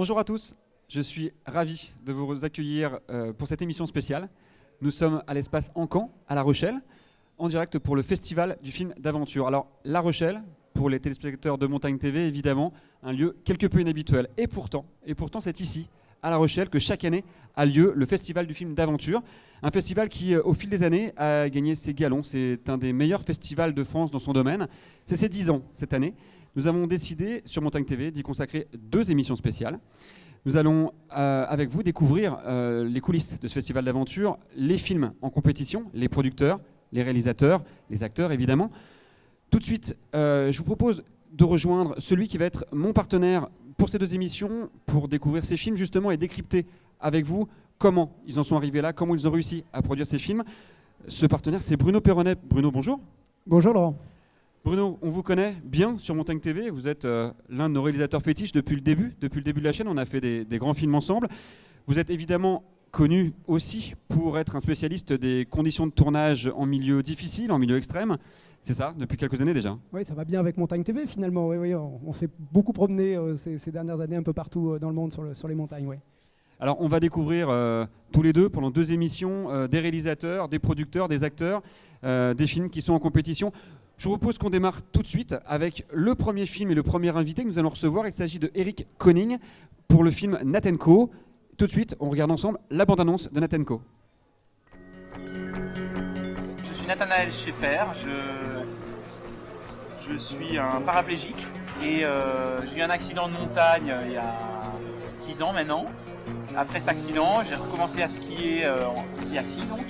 Bonjour à tous, je suis ravi de vous accueillir pour cette émission spéciale. Nous sommes à l'espace Encan, à La Rochelle, en direct pour le festival du film d'aventure. Alors, La Rochelle, pour les téléspectateurs de Montagne TV, évidemment, un lieu quelque peu inhabituel. Et pourtant c'est ici, à La Rochelle, que chaque année a lieu le festival du film d'aventure. Un festival qui, au fil des années, a gagné ses galons. C'est un des meilleurs festivals de France dans son domaine. C'est ses 10 ans cette année. Nous avons décidé sur Montagne TV d'y consacrer 2 émissions spéciales. Nous allons, avec vous, découvrir les coulisses de ce festival d'aventure, les films en compétition, les producteurs, les réalisateurs, les acteurs évidemment. Tout de suite, je vous propose de rejoindre celui qui va être mon partenaire pour ces 2 émissions, pour découvrir ces films justement et décrypter avec vous comment ils en sont arrivés là, comment ils ont réussi à produire ces films. Ce partenaire, c'est Bruno Perronnet. Bruno, bonjour. Bonjour Laurent. Bruno, on vous connaît bien sur Montagne TV, vous êtes l'un de nos réalisateurs fétiches depuis le début de la chaîne, on a fait des grands films ensemble. Vous êtes évidemment connu aussi pour être un spécialiste des conditions de tournage en milieu difficile, en milieu extrême. C'est ça, depuis quelques années déjà. Oui, ça va bien avec Montagne TV finalement. Oui, on s'est beaucoup promené ces dernières années un peu partout dans le monde sur les montagnes. Oui. Alors on va découvrir tous les deux pendant 2 émissions des réalisateurs, des producteurs, des acteurs, des films qui sont en compétition. Je vous propose qu'on démarre tout de suite avec le premier film et le premier invité que nous allons recevoir. Il s'agit de Eric Koning pour le film Nat & Co. Tout de suite, on regarde ensemble la bande-annonce de Nat & Co. Je suis Nathanaël Schaeffer, je suis un paraplégique et j'ai eu un accident de montagne il y a 6 ans maintenant. Après cet accident, j'ai recommencé à skier en ski assis donc,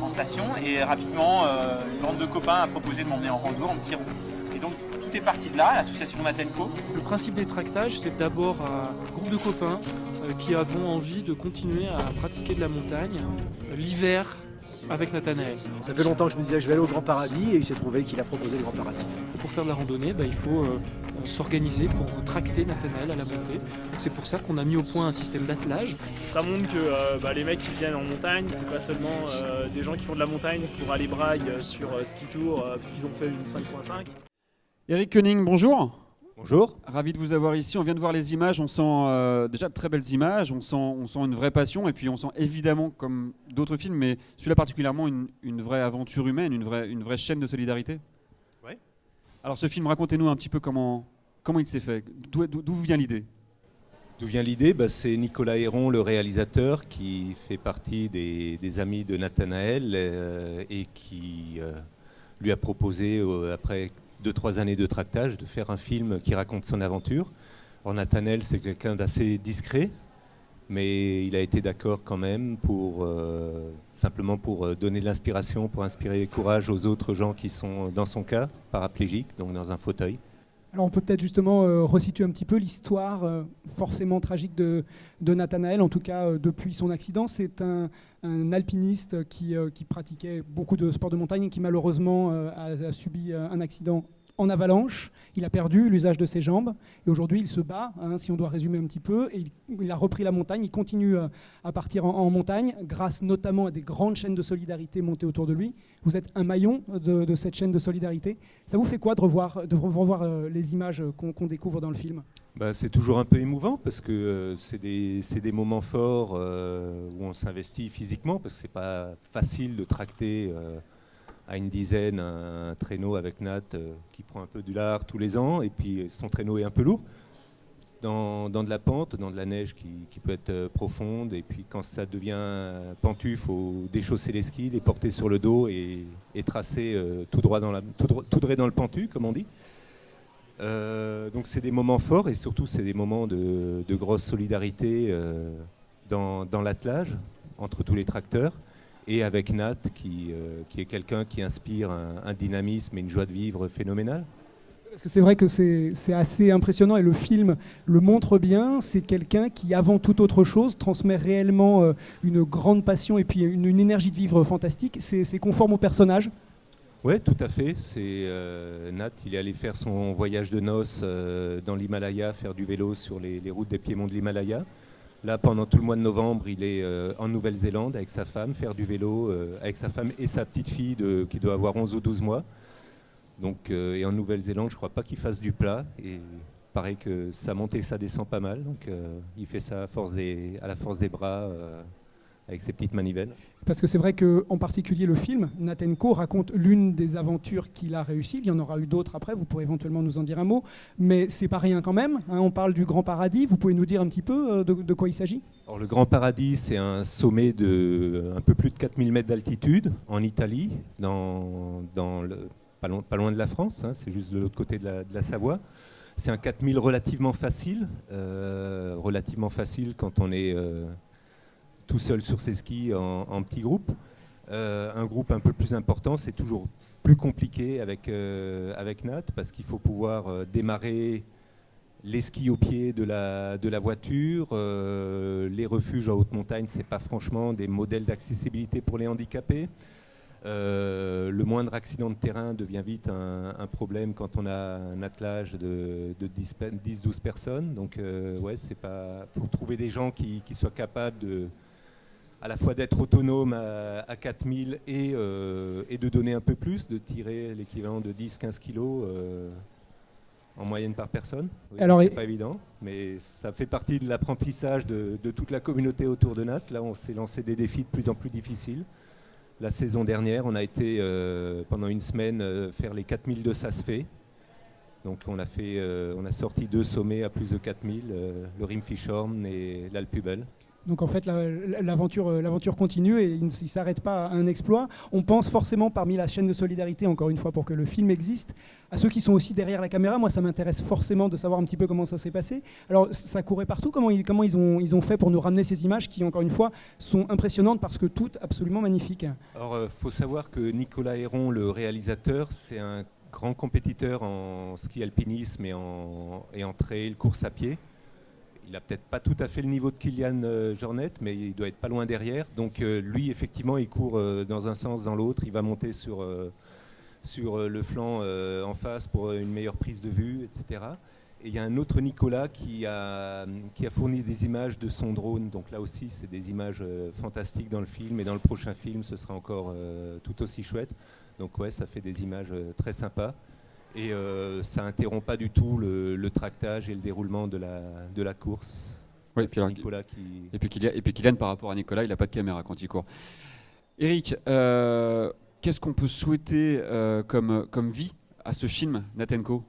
en station, et rapidement une bande de copains a proposé de m'emmener en rando, en petit roue. Et donc tout est parti de là, l'association Nat & Co. Le principe des tractages, c'est d'abord un groupe de copains qui avons envie de continuer à pratiquer de la montagne l'hiver avec Nathanaël. Ça fait longtemps que je me disais que je vais aller au Grand Paradis et il s'est trouvé qu'il a proposé le Grand Paradis. Pour faire de la randonnée, il faut s'organiser pour tracter Nathanaël à la montée. C'est pour ça qu'on a mis au point un système d'attelage. Ça montre que les mecs qui viennent en montagne, c'est pas seulement des gens qui font de la montagne pour aller braille sur Ski Tour parce qu'ils ont fait une 5.5. Eric Koning, bonjour. Bonjour. Ravi de vous avoir ici. On vient de voir les images, on sent déjà de très belles images, on sent une vraie passion et puis on sent évidemment, comme d'autres films, mais celui-là particulièrement, une vraie aventure humaine, une vraie chaîne de solidarité. Oui. Alors ce film, racontez-nous un petit peu comment il s'est fait, d'où vient l'idée? D'où vient l'idée? C'est Nicolas Héron, le réalisateur, qui fait partie des amis de Nathanaël et qui lui a proposé, après 2-3 années de tractage, de faire un film qui raconte son aventure. Or, Nathanaël, c'est quelqu'un d'assez discret, mais il a été d'accord quand même simplement pour donner de l'inspiration, pour inspirer courage aux autres gens qui sont, dans son cas, paraplégiques, donc dans un fauteuil. Alors on peut peut-être justement resituer un petit peu l'histoire forcément tragique de Nathanaël, en tout cas depuis son accident. C'est un alpiniste qui pratiquait beaucoup de sports de montagne et qui malheureusement a subi un accident en avalanche. Il a perdu l'usage de ses jambes et aujourd'hui il se bat, si on doit résumer un petit peu, et il a repris la montagne. Il continue à partir en montagne grâce notamment à des grandes chaînes de solidarité montées autour de lui. Vous êtes un maillon de cette chaîne de solidarité. Ça vous fait quoi de revoir les images qu'on découvre dans le film? C'est toujours un peu émouvant parce que c'est des moments forts où on s'investit physiquement parce que c'est pas facile de tracter à une dizaine un traîneau avec Nat qui prend un peu du lard tous les ans et puis son traîneau est un peu lourd dans de la pente, dans de la neige qui peut être profonde, et puis quand ça devient pentu, il faut déchausser les skis, les porter sur le dos et tracer tout droit dans le pentu, comme on dit. Donc c'est des moments forts et surtout c'est des moments de grosse solidarité dans l'attelage entre tous les tracteurs. Et avec Nat, qui est quelqu'un qui inspire un dynamisme et une joie de vivre phénoménale. Parce que c'est vrai que c'est assez impressionnant et le film le montre bien. C'est quelqu'un qui, avant toute autre chose, transmet réellement une grande passion et puis une énergie de vivre fantastique. C'est conforme au personnage. Oui, tout à fait. Nat, il est allé faire son voyage de noces dans l'Himalaya, faire du vélo sur les routes des piémonts de l'Himalaya. Là, pendant tout le mois de novembre, il est en Nouvelle-Zélande avec sa femme, faire du vélo avec sa femme et sa petite fille qui doit avoir 11 ou 12 mois. Donc, et en Nouvelle-Zélande, je ne crois pas qu'il fasse du plat. Et paraît que ça monte et ça descend pas mal. Donc il fait ça à la force des bras, avec ses petites manivelles. Parce que c'est vrai qu'en particulier le film, Nathan Coe raconte l'une des aventures qu'il a réussies. Il y en aura eu d'autres après, vous pourrez éventuellement nous en dire un mot. Mais c'est pas rien quand même, hein, on parle du Grand Paradis. Vous pouvez nous dire un petit peu de quoi il s'agit ? Alors, le Grand Paradis, c'est un sommet de un peu plus de 4000 mètres d'altitude en Italie, pas loin de la France, hein, c'est juste de l'autre côté de la Savoie. C'est un 4000 relativement facile quand on est tout seul sur ses skis en petit groupe. Un groupe un peu plus important, c'est toujours plus compliqué avec Nat, parce qu'il faut pouvoir démarrer les skis au pied de la voiture. Les refuges en haute montagne, c'est pas franchement des modèles d'accessibilité pour les handicapés. Le moindre accident de terrain devient vite un problème quand on a un attelage de 10-12 personnes. Donc faut trouver des gens qui soient capables à la fois d'être autonomes à 4000 et de donner un peu plus, de tirer l'équivalent de 10-15 kilos en moyenne par personne. Oui, alors, c'est pas évident, mais ça fait partie de l'apprentissage de toute la communauté autour de Nat. Là, on s'est lancé des défis de plus en plus difficiles. La saison dernière, on a été pendant une semaine faire les 4000 de Saas-Fee. Donc on a sorti 2 sommets à plus de 4000, le Rimfischhorn et l'Alpubel. Donc en fait, l'aventure continue et il ne s'arrête pas à un exploit. On pense forcément parmi la chaîne de solidarité, encore une fois, pour que le film existe, à ceux qui sont aussi derrière la caméra. Moi, ça m'intéresse forcément de savoir un petit peu comment ça s'est passé. Alors, ça courait partout. Comment ils ont fait pour nous ramener ces images qui, encore une fois, sont impressionnantes parce que toutes absolument magnifiques. Alors, faut savoir que Nicolas Héron, le réalisateur, c'est un grand compétiteur en ski alpinisme et en trail, course à pied. Il n'a peut-être pas tout à fait le niveau de Kylian Jornet, mais il doit être pas loin derrière. Donc lui, effectivement, il court dans un sens, dans l'autre. Il va monter sur le flanc en face pour une meilleure prise de vue, etc. Et il y a un autre Nicolas qui a fourni des images de son drone. Donc là aussi, c'est des images fantastiques dans le film. Et dans le prochain film, ce sera encore tout aussi chouette. Donc ouais, ça fait des images très sympas. Et ça n'interrompt pas du tout le tractage et le déroulement de la course. Oui, puis alors, Nicolas et puis Kylian, par rapport à Nicolas, il n'a pas de caméra quand il court. Eric, qu'est-ce qu'on peut souhaiter comme vie à ce film, Nathan Coe ?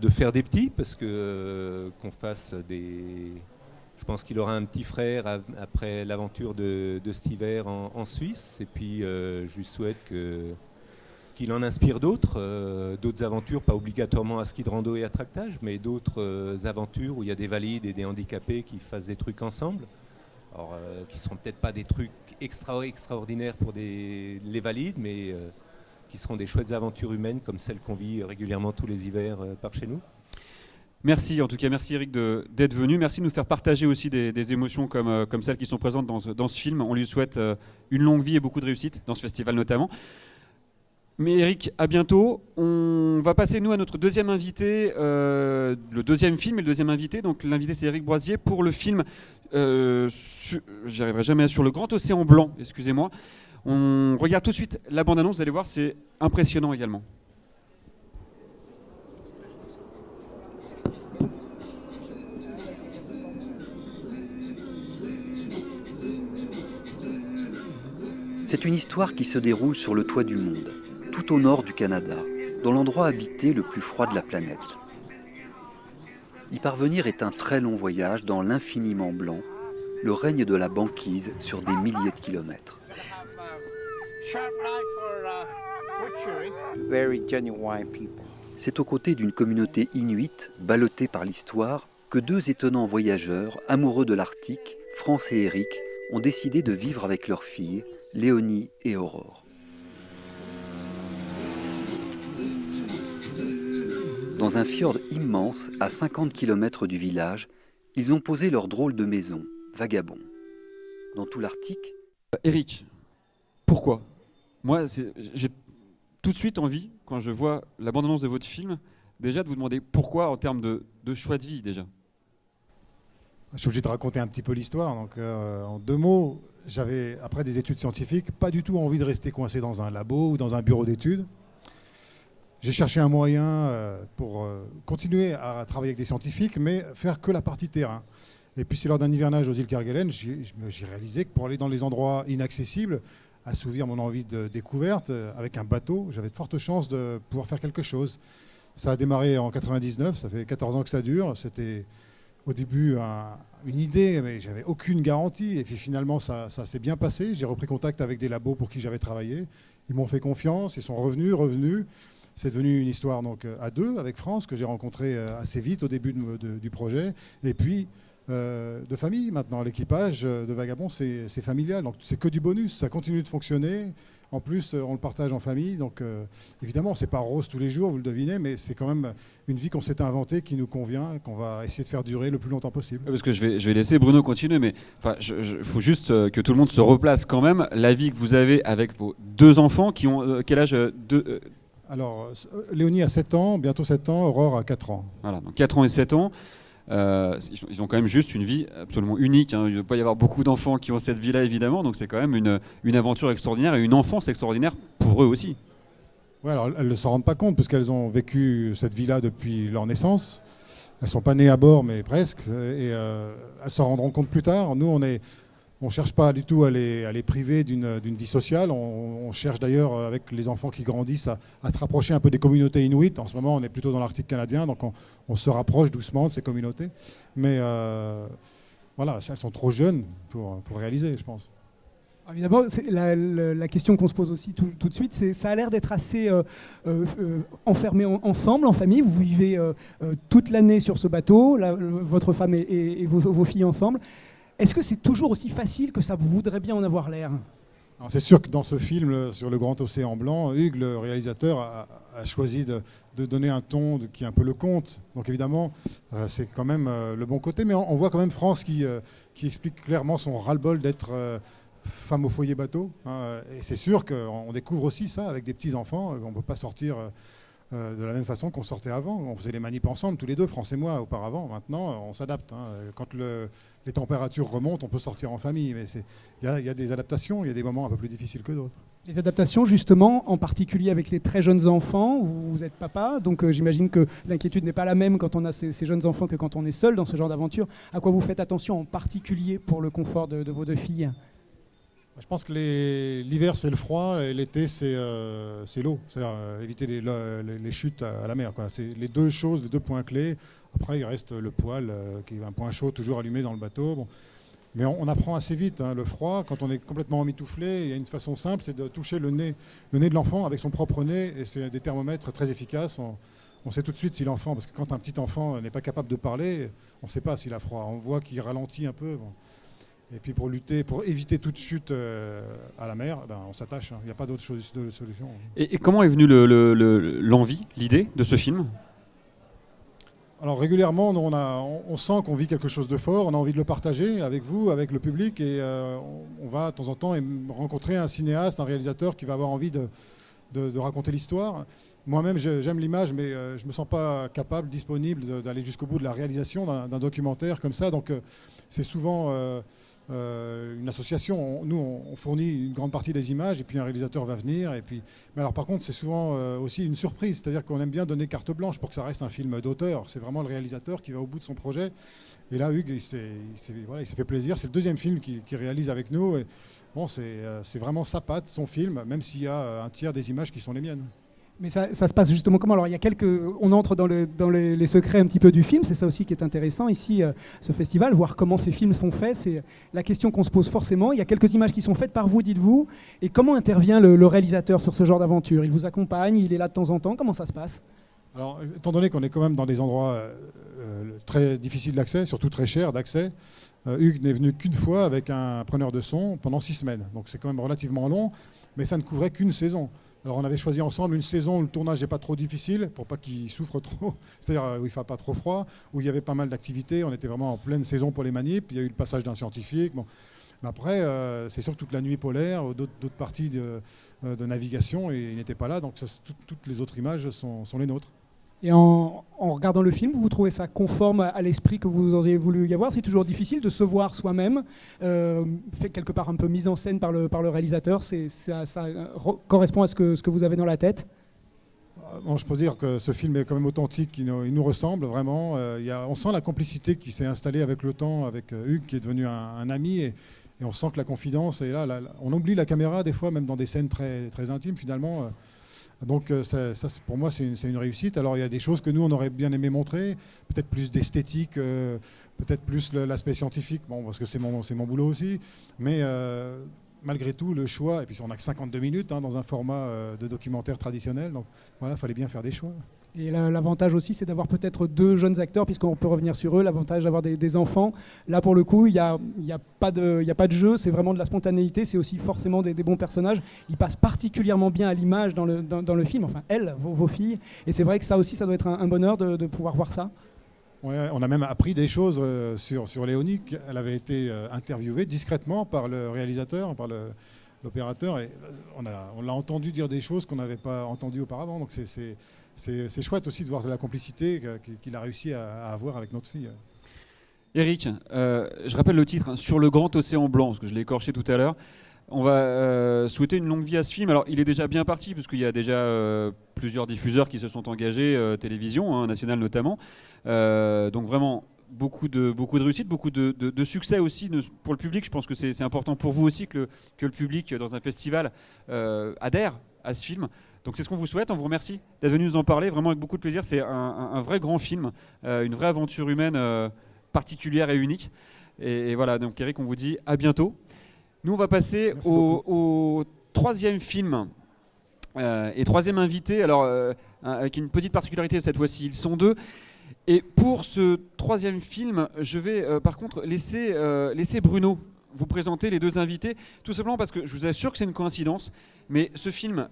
De faire des petits, parce que qu'on fasse des... Je pense qu'il aura un petit frère après l'aventure de cet hiver en Suisse. Et puis je lui souhaite qu'il en inspire d'autres aventures, pas obligatoirement à ski de rando et à tractage, mais d'autres aventures où il y a des valides et des handicapés qui fassent des trucs ensemble. Alors, qui ne seront peut-être pas des trucs extraordinaires pour les valides, mais qui seront des chouettes aventures humaines comme celles qu'on vit régulièrement tous les hivers par chez nous. Merci, en tout cas, merci Eric d'être venu. Merci de nous faire partager aussi des émotions comme celles qui sont présentes dans ce film. On lui souhaite une longue vie et beaucoup de réussite dans ce festival notamment. Mais Eric, à bientôt. On va passer nous à notre deuxième invité, le deuxième film et le deuxième invité. Donc l'invité c'est Eric Broisier pour le film, j'y arriverai jamais, sur le Grand Océan Blanc, excusez-moi. On regarde tout de suite la bande-annonce, vous allez voir, c'est impressionnant également. C'est une histoire qui se déroule sur le toit du monde, tout au nord du Canada, dans l'endroit habité le plus froid de la planète. Y parvenir est un très long voyage dans l'infiniment blanc, le règne de la banquise sur des milliers de kilomètres. C'est aux côtés d'une communauté inuite, ballottée par l'histoire, que 2 étonnants voyageurs, amoureux de l'Arctique, France et Eric, ont décidé de vivre avec leurs filles, Léonie et Aurore. Dans un fjord immense, à 50 km du village, ils ont posé leur drôle de maison, Vagabond. Dans tout l'Arctique... Eric, pourquoi ? Moi, j'ai tout de suite envie, quand je vois la bande-annonce de votre film, déjà de vous demander pourquoi en termes de choix de vie déjà. Je suis obligé de raconter un petit peu l'histoire. Donc, en 2 mots, j'avais, après des études scientifiques, pas du tout envie de rester coincé dans un labo ou dans un bureau d'études. J'ai cherché un moyen pour continuer à travailler avec des scientifiques, mais faire que la partie terrain. Et puis c'est lors d'un hivernage aux îles Kerguelen, j'ai réalisé que pour aller dans les endroits inaccessibles, assouvir mon envie de découverte, avec un bateau, j'avais de fortes chances de pouvoir faire quelque chose. Ça a démarré en 99, ça fait 14 ans que ça dure. C'était au début une idée, mais j'avais aucune garantie. Et puis finalement, ça s'est bien passé. J'ai repris contact avec des labos pour qui j'avais travaillé. Ils m'ont fait confiance, ils sont revenus. C'est devenu une histoire donc, à deux avec France, que j'ai rencontré assez vite au début du projet. Et puis, de famille maintenant. L'équipage de Vagabond, c'est familial. Donc c'est que du bonus. Ça continue de fonctionner. En plus, on le partage en famille. Donc évidemment, c'est pas rose tous les jours, vous le devinez, mais c'est quand même une vie qu'on s'est inventée, qui nous convient, qu'on va essayer de faire durer le plus longtemps possible. Parce que je vais laisser Bruno continuer, mais il faut juste que tout le monde se replace quand même. La vie que vous avez avec vos deux enfants qui ont quel âge Alors, Léonie a 7 ans, bientôt 7 ans, Aurore a 4 ans. Voilà, donc 4 ans et 7 ans. Ils ont quand même juste une vie absolument unique. Il ne doit pas y avoir beaucoup d'enfants qui ont cette vie-là, évidemment. Donc c'est quand même une aventure extraordinaire et une enfance extraordinaire pour eux aussi. Ouais, alors elles ne s'en rendent pas compte parce qu'elles ont vécu cette vie-là depuis leur naissance. Elles ne sont pas nées à bord, mais presque. Et elles s'en rendront compte plus tard. Nous, on ne cherche pas du tout à les priver d'une vie sociale. On cherche d'ailleurs, avec les enfants qui grandissent, à se rapprocher un peu des communautés inuites. En ce moment, on est plutôt dans l'Arctique canadien, donc on se rapproche doucement de ces communautés. Mais voilà, elles sont trop jeunes pour réaliser, je pense. Évidemment, la question qu'on se pose aussi tout de suite, ça a l'air d'être assez enfermé ensemble, en famille. Vous vivez toute l'année sur ce bateau, votre femme et vos filles ensemble. Est-ce que c'est toujours aussi facile que ça voudrait bien en avoir l'air ? C'est sûr que dans ce film, sur le grand océan blanc, Hugues, le réalisateur, a choisi de donner un ton qui est un peu le conte. Donc évidemment, c'est quand même le bon côté. Mais on voit quand même France qui explique clairement son ras-le-bol d'être femme au foyer bateau. Et c'est sûr qu'on découvre aussi ça avec des petits-enfants. On ne peut pas sortir de la même façon qu'on sortait avant. On faisait les manips ensemble, tous les deux, France et moi, auparavant. Maintenant, on s'adapte. Quand les températures remontent, on peut sortir en famille. Mais il y a des adaptations, il y a des moments un peu plus difficiles que d'autres. Les adaptations, justement, en particulier avec les très jeunes enfants. Vous êtes papa, donc j'imagine que l'inquiétude n'est pas la même quand on a ces jeunes enfants que quand on est seul dans ce genre d'aventure. À quoi vous faites attention, en particulier pour le confort de vos deux filles ? Je pense que l'hiver, c'est le froid, et l'été, c'est l'eau. C'est-à-dire éviter les chutes à la mer, quoi. C'est les deux choses, les deux points clés. Après, il reste le poêle, qui est un point chaud toujours allumé dans le bateau. Bon. Mais on apprend assez vite. Le froid, quand on est complètement emmitouflé, il y a une façon simple, c'est de toucher le nez de l'enfant avec son propre nez. Et c'est des thermomètres très efficaces. On sait tout de suite si l'enfant, parce que quand un petit enfant n'est pas capable de parler, on ne sait pas s'il a froid. On voit qu'il ralentit un peu. Bon. Et puis pour éviter toute chute à la mer, on s'attache. Il n'y a pas d'autre solution. Et comment est venue l'envie, l'idée de ce film ? Alors régulièrement, on sent qu'on vit quelque chose de fort, on a envie de le partager avec vous, avec le public, et on va de temps en temps rencontrer un cinéaste, un réalisateur qui va avoir envie de raconter l'histoire. Moi-même, j'aime l'image, mais je ne me sens pas capable, disponible d'aller jusqu'au bout de la réalisation d'un documentaire comme ça. Donc c'est souvent une association. Nous, on fournit une grande partie des images, et puis un réalisateur va venir. Mais alors par contre, c'est souvent aussi une surprise, c'est-à-dire qu'on aime bien donner carte blanche pour que ça reste un film d'auteur. C'est vraiment le réalisateur qui va au bout de son projet. Et là, Hugues, il s'est fait plaisir. C'est le deuxième film qu'il réalise avec nous. Et bon, c'est vraiment sa patte, son film, même s'il y a un tiers des images qui sont les miennes. Mais ça se passe justement comment ? Alors, on entre dans les secrets un petit peu du film, c'est ça aussi qui est intéressant ici, ce festival, voir comment ces films sont faits. C'est la question qu'on se pose forcément. Il y a quelques images qui sont faites par vous, dites-vous. Et comment intervient le réalisateur sur ce genre d'aventure ? Il vous accompagne, il est là de temps en temps, comment ça se passe ? Alors, étant donné qu'on est quand même dans des endroits très difficiles d'accès, surtout très chers d'accès, Hugues n'est venu qu'une fois avec un preneur de son pendant 6 semaines. Donc c'est quand même relativement long, mais ça ne couvrait qu'une saison. Alors on avait choisi ensemble une saison où le tournage n'est pas trop difficile, pour pas qu'il souffre trop, c'est-à-dire où il ne fait pas trop froid, où il y avait pas mal d'activités, on était vraiment en pleine saison pour les manips, il y a eu le passage d'un scientifique. Bon. Mais après, c'est sûr que toute la nuit polaire, d'autres parties de navigation, et il n'était pas là, donc toutes les autres images sont les nôtres. Et en regardant le film, vous trouvez ça conforme à l'esprit que vous auriez voulu y avoir ? C'est toujours difficile de se voir soi-même, fait quelque part un peu mise en scène par le réalisateur. Ça correspond à ce que vous avez dans la tête ? Bon, je peux dire que ce film est quand même authentique, il nous ressemble vraiment. On sent la complicité qui s'est installée avec le temps, avec Hugues qui est devenu un ami, et on sent que la confidence est là. On oublie la caméra des fois, même dans des scènes très, très intimes finalement. Donc ça, pour moi, c'est une réussite. Alors il y a des choses que nous, on aurait bien aimé montrer, peut-être plus d'esthétique, peut-être plus l'aspect scientifique, bon, parce que c'est mon boulot aussi. Mais malgré tout, le choix, et puis on n'a que 52 minutes dans un format de documentaire traditionnel, donc voilà, il fallait bien faire des choix. Et l'avantage aussi, c'est d'avoir peut-être 2 jeunes acteurs, puisqu'on peut revenir sur eux, l'avantage d'avoir des enfants. Là, pour le coup, il n'y a pas de jeu, c'est vraiment de la spontanéité, c'est aussi forcément des bons personnages. Ils passent particulièrement bien à l'image dans le film, enfin, elles, vos filles. Et c'est vrai que ça aussi, ça doit être un bonheur de pouvoir voir ça. Ouais, on a même appris des choses sur Léonie. Elle avait été interviewée discrètement par le réalisateur, par l'opérateur, et on l'a entendu dire des choses qu'on n'avait pas entendues auparavant. Donc c'est chouette aussi de voir la complicité qu'il a réussi à avoir avec notre fille. Eric, je rappelle le titre, Sur le grand océan blanc, parce que je l'ai écorché tout à l'heure. On va souhaiter une longue vie à ce film. Alors, il est déjà bien parti, parce qu'il y a déjà plusieurs diffuseurs qui se sont engagés, télévision, nationale notamment. Donc vraiment, beaucoup de réussite, beaucoup de succès aussi pour le public. Je pense que c'est important pour vous aussi que le public, dans un festival, adhère à ce film. Donc c'est ce qu'on vous souhaite, on vous remercie d'être venu nous en parler, vraiment avec beaucoup de plaisir. C'est un vrai grand film, une vraie aventure humaine particulière et unique. Et voilà, donc Eric, on vous dit à bientôt. Nous, on va passer au 3e film et 3e invité, alors avec une petite particularité cette fois-ci, ils sont 2. Et pour ce 3e film, je vais par contre laisser Bruno vous présenter les 2 invités, tout simplement parce que je vous assure que c'est une coïncidence, mais ce film,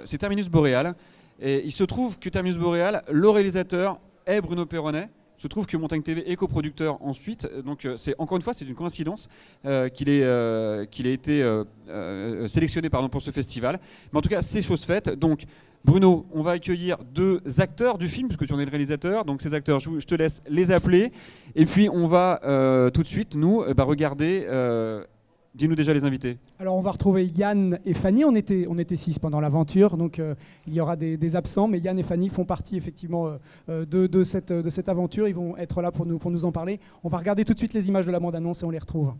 c'est Terminus Boreal, et il se trouve que Terminus Boreal, le réalisateur est Bruno Perronnet. Il se trouve que Montagne TV est coproducteur ensuite, donc encore une fois, c'est une coïncidence qu'il ait été sélectionné pour ce festival. Mais en tout cas, c'est chose faite. Donc, Bruno, on va accueillir 2 acteurs du film, puisque tu en es le réalisateur. Donc, ces acteurs, je te laisse les appeler. Et puis, on va tout de suite, nous, regarder... Dis-nous déjà les invités. Alors on va retrouver Yann et Fanny, on était 6 pendant l'aventure, donc il y aura des absents, mais Yann et Fanny font partie effectivement de cette aventure, ils vont être là pour nous en parler. On va regarder tout de suite les images de la bande-annonce et on les retrouve.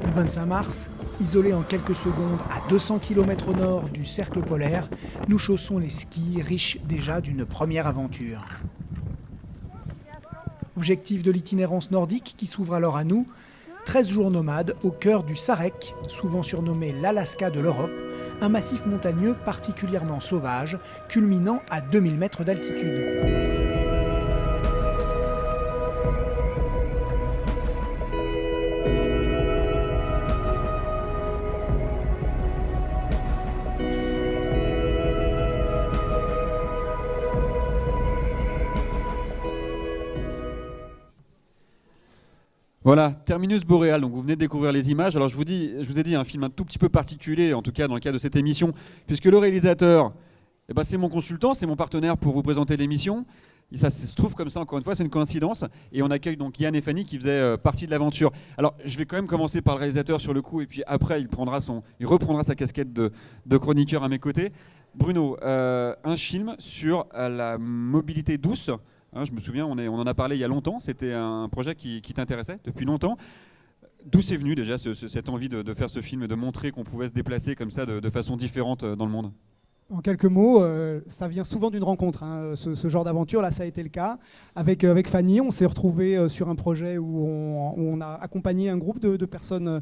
Le 25 mars, isolés en quelques secondes à 200 km au nord du cercle polaire, nous chaussons les skis riches déjà d'une première aventure. Objectif de l'itinérance nordique qui s'ouvre alors à nous, 13 jours nomades au cœur du Sarek, souvent surnommé l'Alaska de l'Europe, un massif montagneux particulièrement sauvage, culminant à 2000 mètres d'altitude. Voilà, Terminus Boreal, donc vous venez de découvrir les images. Alors je vous ai dit un film un tout petit peu particulier, en tout cas dans le cadre de cette émission, puisque le réalisateur, c'est mon consultant, c'est mon partenaire pour vous présenter l'émission. Et ça se trouve comme ça, encore une fois, c'est une coïncidence. Et on accueille donc Yann et Fanny qui faisaient partie de l'aventure. Alors je vais quand même commencer par le réalisateur sur le coup, et puis après il reprendra sa casquette de chroniqueur à mes côtés. Bruno, un film sur la mobilité douce. Je me souviens, on en a parlé il y a longtemps, c'était un projet qui t'intéressait depuis longtemps. D'où c'est venu déjà cette envie de faire ce film et de montrer qu'on pouvait se déplacer comme ça de façon différente dans le monde ? En quelques mots, ça vient souvent d'une rencontre, ce genre d'aventure. Là, ça a été le cas. Avec Fanny, on s'est retrouvés sur un projet où on a accompagné un groupe de personnes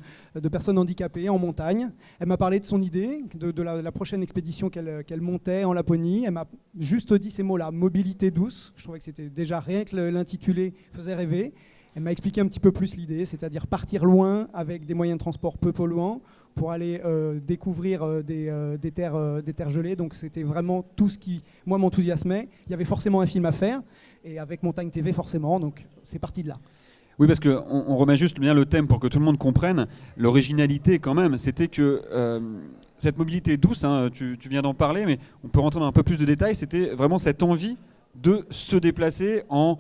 handicapées en montagne. Elle m'a parlé de son idée, de la prochaine expédition qu'elle montait en Laponie. Elle m'a juste dit ces mots-là, mobilité douce. Je trouvais que c'était déjà rien que l'intitulé faisait rêver. Elle m'a expliqué un petit peu plus l'idée, c'est-à-dire partir loin avec des moyens de transport peu polluants pour aller découvrir des terres gelées. Donc c'était vraiment tout ce qui, moi, m'enthousiasmait. Il y avait forcément un film à faire, et avec Montagne TV, forcément, donc c'est parti de là. Oui, parce qu'on remet juste bien le thème pour que tout le monde comprenne. L'originalité, quand même, c'était que cette mobilité douce, tu viens d'en parler, mais on peut rentrer dans un peu plus de détails, c'était vraiment cette envie de se déplacer en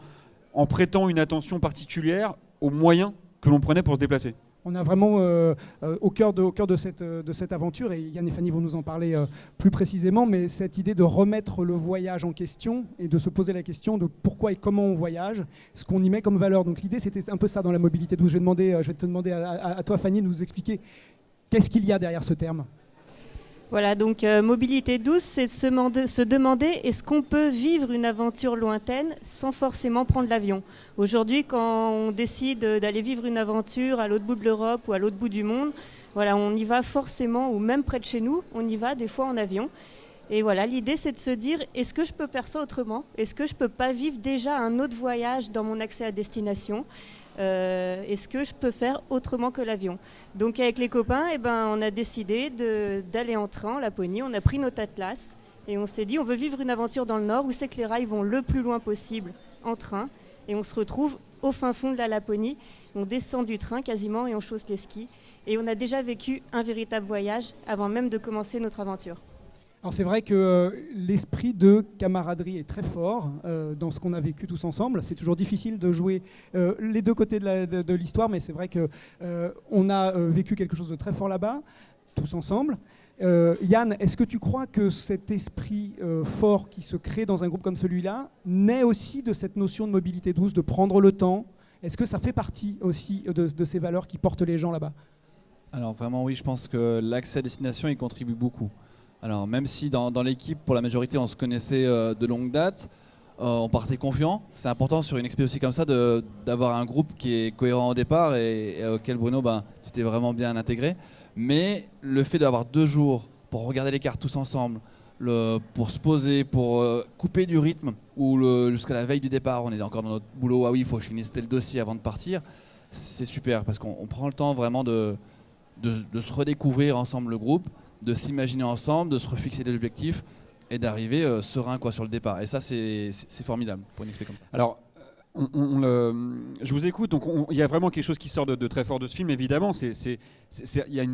en prêtant une attention particulière aux moyens que l'on prenait pour se déplacer. On a vraiment au cœur de cette aventure, et Yann et Fanny vont nous en parler plus précisément, mais cette idée de remettre le voyage en question et de se poser la question de pourquoi et comment on voyage, ce qu'on y met comme valeur. Donc l'idée, c'était un peu ça dans la mobilité douce. Je vais te demander à toi, Fanny, de nous expliquer qu'est-ce qu'il y a derrière ce terme. Voilà, donc mobilité douce, c'est se demander est-ce qu'on peut vivre une aventure lointaine sans forcément prendre l'avion. Aujourd'hui, quand on décide d'aller vivre une aventure à l'autre bout de l'Europe ou à l'autre bout du monde, voilà, on y va forcément, ou même près de chez nous, on y va des fois en avion. Et voilà, l'idée, c'est de se dire, est-ce que je peux faire ça autrement ? Est-ce que je peux pas vivre déjà un autre voyage dans mon accès à destination ? Est-ce que je peux faire autrement que l'avion ? Donc avec les copains, on a décidé d'aller en train en Laponie. On a pris notre atlas et on s'est dit on veut vivre une aventure dans le nord où c'est que les rails vont le plus loin possible en train, et on se retrouve au fin fond de la Laponie. On descend du train quasiment et on chausse les skis, et on a déjà vécu un véritable voyage avant même de commencer notre aventure. Alors c'est vrai que l'esprit de camaraderie est très fort dans ce qu'on a vécu tous ensemble. C'est toujours difficile de jouer les deux côtés de l'histoire, mais c'est vrai qu'on a vécu quelque chose de très fort là-bas, tous ensemble. Yann, est-ce que tu crois que cet esprit fort qui se crée dans un groupe comme celui-là naît aussi de cette notion de mobilité douce, de prendre le temps ? Est-ce que ça fait partie aussi de ces valeurs qui portent les gens là-bas ? Alors vraiment oui, je pense que l'accès à destination y contribue beaucoup. Alors même si dans l'équipe, pour la majorité, on se connaissait de longue date, on partait confiant. C'est important sur une expérience aussi comme ça d'avoir un groupe qui est cohérent au départ et auquel Bruno, tu t'es vraiment bien intégré. Mais le fait d'avoir 2 jours pour regarder les cartes tous ensemble, pour se poser, pour couper du rythme, ou jusqu'à la veille du départ, on est encore dans notre boulot, ah oui, il faut que je finisse tel dossier avant de partir, c'est super parce qu'on prend le temps vraiment de se redécouvrir ensemble le groupe, de s'imaginer ensemble, de se refixer des objectifs et d'arriver serein sur le départ. Et ça, c'est formidable pour une expérience comme ça. Alors, je vous écoute, donc il y a vraiment quelque chose qui sort de très fort de ce film, évidemment. Il y a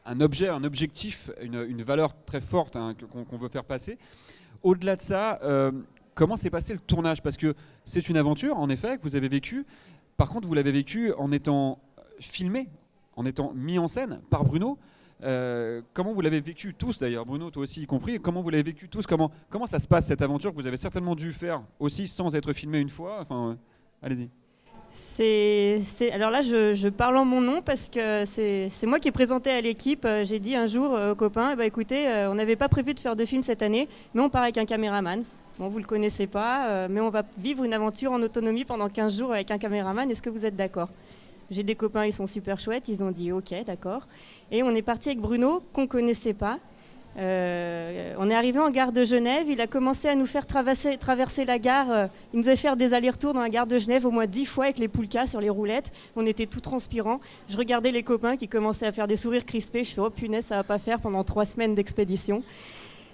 un objet, un objectif, une valeur très forte qu'on veut faire passer. Au-delà de ça, comment s'est passé le tournage ? Parce que c'est une aventure, en effet, que vous avez vécue. Par contre, vous l'avez vécue en étant filmé, en étant mis en scène par Bruno. Comment vous l'avez vécu tous d'ailleurs, Bruno, toi aussi y compris, comment vous l'avez vécu tous, comment ça se passe cette aventure que vous avez certainement dû faire aussi sans être filmé une fois, allez-y. Alors là, je parle en mon nom parce que c'est moi qui ai présenté à l'équipe. J'ai dit un jour aux copains, écoutez, on n'avait pas prévu de faire de film cette année, mais on part avec un caméraman. Bon, vous ne le connaissez pas, mais on va vivre une aventure en autonomie pendant 15 jours avec un caméraman. Est-ce que vous êtes d'accord ? J'ai des copains, ils sont super chouettes, ils ont dit ok, d'accord. Et on est parti avec Bruno, qu'on ne connaissait pas. On est arrivé en gare de Genève, il a commencé à nous faire traverser la gare. Il nous a fait faire des allers-retours dans la gare de Genève au moins 10 fois avec les poulkas sur les roulettes. On était tout transpirants. Je regardais les copains qui commençaient à faire des sourires crispés. Je fais oh punaise, ça va pas faire pendant 3 semaines d'expédition.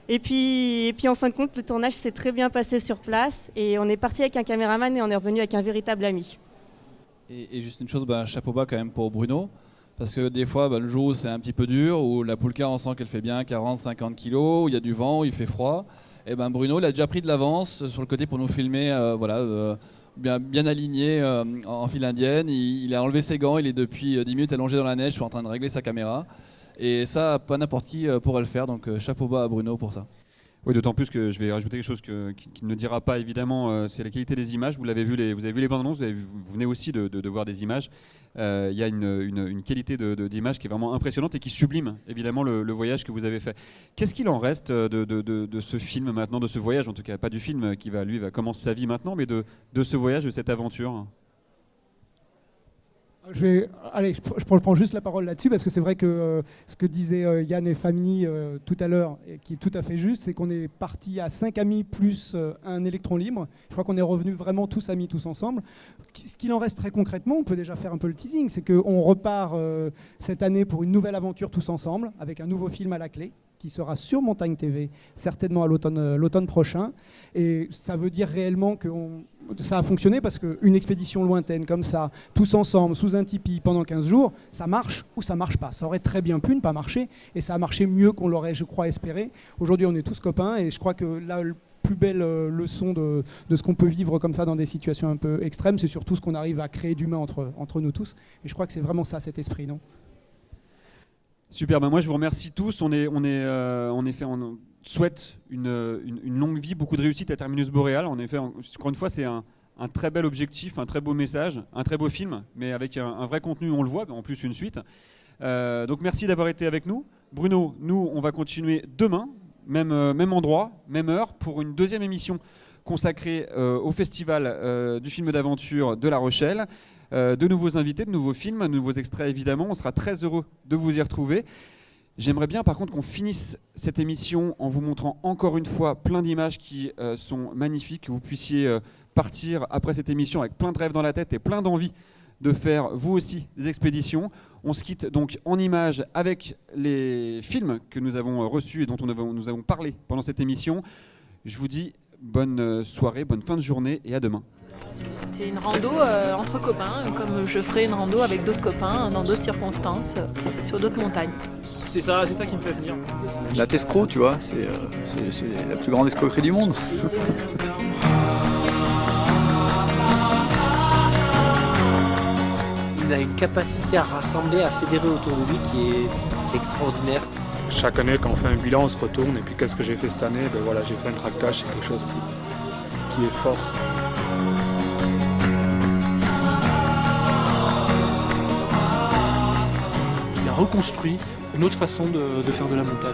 Et puis en fin de compte, le tournage s'est très bien passé sur place. Et on est parti avec un caméraman et on est revenu avec un véritable ami. Et juste une chose, chapeau bas quand même pour Bruno, parce que des fois, le jour où c'est un petit peu dur, où la poulka, on sent qu'elle fait bien 40-50 kilos, où il y a du vent, où il fait froid, et Bruno, il a déjà pris de l'avance sur le côté pour nous filmer, bien aligné en file indienne. Il a enlevé ses gants, il est depuis 10 minutes allongé dans la neige, je suis en train de régler sa caméra, et ça, pas n'importe qui pourrait le faire, donc chapeau bas à Bruno pour ça. Oui, d'autant plus que je vais rajouter quelque chose qu'il ne dira pas évidemment, c'est la qualité des images. Vous avez vu les bandes annonces, vous venez aussi de voir des images. Il y a une qualité d'image qui est vraiment impressionnante et qui sublime évidemment le voyage que vous avez fait. Qu'est-ce qu'il en reste de ce film maintenant, de ce voyage en tout cas, pas du film qui va commencer sa vie maintenant, mais de ce voyage, de cette aventure ? Je prends juste la parole là-dessus parce que c'est vrai que ce que disaient Yann et Fanny tout à l'heure, et qui est tout à fait juste, c'est qu'on est parti à 5 amis plus un électron libre. Je crois qu'on est revenus vraiment tous amis, tous ensemble. Ce qu'il en reste très concrètement, on peut déjà faire un peu le teasing, c'est qu'on repart cette année pour une nouvelle aventure tous ensemble, avec un nouveau film à la clé, qui sera sur Montagne TV, certainement à l'automne prochain. Et ça veut dire réellement que ça a fonctionné parce qu'une expédition lointaine comme ça, tous ensemble, sous un tipi, pendant 15 jours, ça marche ou ça marche pas. Ça aurait très bien pu ne pas marcher et ça a marché mieux qu'on l'aurait, je crois, espéré. Aujourd'hui, on est tous copains et je crois que là, plus belle leçon de ce qu'on peut vivre comme ça dans des situations un peu extrêmes. C'est surtout ce qu'on arrive à créer d'humain entre nous tous. Et je crois que c'est vraiment ça, cet esprit, non ? Super, moi je vous remercie tous. On souhaite une longue vie, beaucoup de réussite à Terminus Boreal. En effet, encore une fois, c'est un très bel objectif, un très beau message, un très beau film, mais avec un vrai contenu, on le voit, en plus une suite. Donc merci d'avoir été avec nous. Bruno, nous, on va continuer demain, même endroit, même heure, pour une deuxième émission consacrée au festival du film d'aventure de La Rochelle. De nouveaux invités, de nouveaux films, de nouveaux extraits évidemment. On sera très heureux de vous y retrouver. J'aimerais bien par contre qu'on finisse cette émission en vous montrant encore une fois plein d'images qui sont magnifiques, que vous puissiez partir après cette émission avec plein de rêves dans la tête et plein d'envie de faire vous aussi des expéditions. On se quitte donc en images avec les films que nous avons reçus et dont nous avons parlé pendant cette émission. Je vous dis bonne soirée, bonne fin de journée et à demain. C'est une rando entre copains, comme je ferai une rando avec d'autres copains dans d'autres circonstances, sur d'autres montagnes. C'est ça qui me fait venir. La Tescro, tu vois, c'est la plus grande escroquerie du monde. Il a une capacité à rassembler, à fédérer autour de lui qui est extraordinaire. Chaque année, quand on fait un bilan, on se retourne. Et puis, qu'est-ce que j'ai fait cette année ? Ben voilà, j'ai fait un tractage, c'est quelque chose qui est fort. Il a reconstruit une autre façon de faire de la montagne.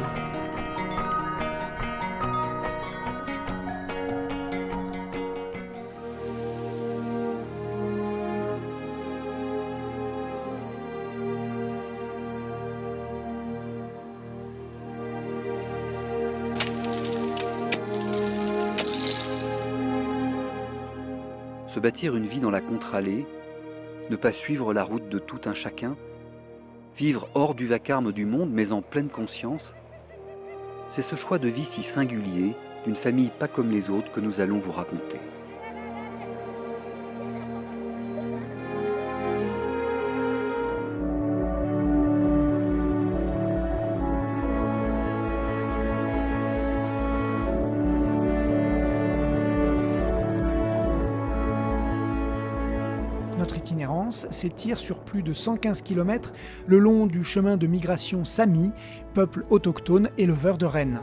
Se bâtir une vie dans la contre-allée, ne pas suivre la route de tout un chacun, vivre hors du vacarme du monde mais en pleine conscience, c'est ce choix de vie si singulier d'une famille pas comme les autres que nous allons vous raconter. Notre itinérance s'étire sur plus de 115 km le long du chemin de migration Sami, peuple autochtone éleveur de rennes.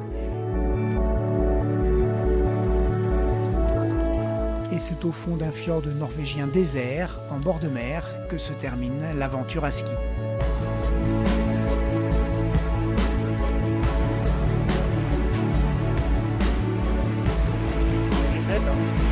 Et c'est au fond d'un fjord norvégien désert, en bord de mer, que se termine l'aventure à ski. Répète, hein.